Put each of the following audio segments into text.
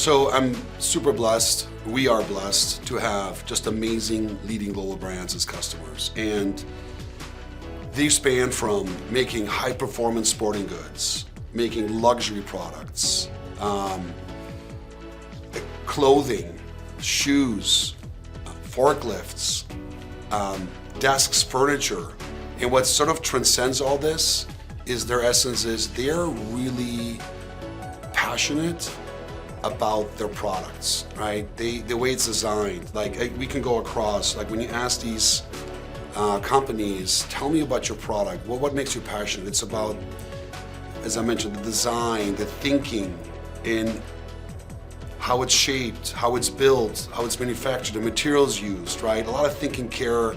So I'm super blessed. We are blessed to have just amazing leading global brands as customers. And they span from making high performance sporting goods, making luxury products, clothing, shoes, forklifts, desks, furniture. And what sort of transcends all this is their essence is they're really passionate about their products, right? The way it's designed, like we can go across, like when you ask these companies, tell me about your product, what makes you passionate? It's about, as I mentioned, the design, the thinking, in how it's shaped, how it's built, how it's manufactured, the materials used, right? A lot of thinking care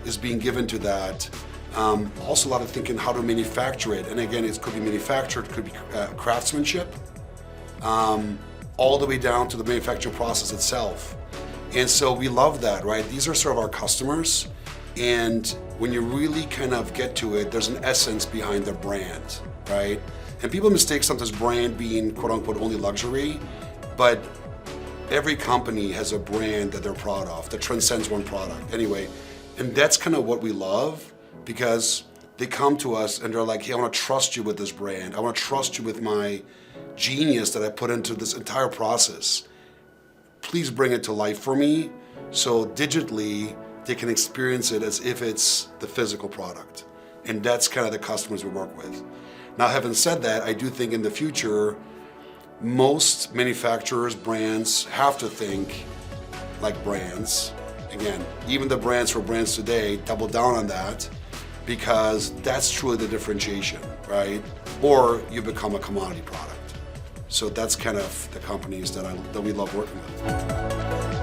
is being given to that. Also a lot of thinking how to manufacture it. And again, it could be manufactured, it could be craftsmanship, all the way down to the manufacturing process itself. And so we love that, right? These are sort of our customers. And when you really kind of get to it, there's an essence behind their brand, right? And people mistake sometimes brand being quote unquote only luxury, but every company has a brand that they're proud of that transcends one product anyway. And that's kind of what we love, because they come to us and they're like, hey, I want to trust you with this brand. I want to trust you with my genius that I put into this entire process. Please bring it to life for me so digitally they can experience it as if it's the physical product. And that's kind of the customers we work with. Now, having said that, I do think in the future, most manufacturers, brands have to think like brands. Again, even the brands for brands today double down on that, because that's truly the differentiation, right? Or you become a commodity product. So that's kind of the companies that we love working with.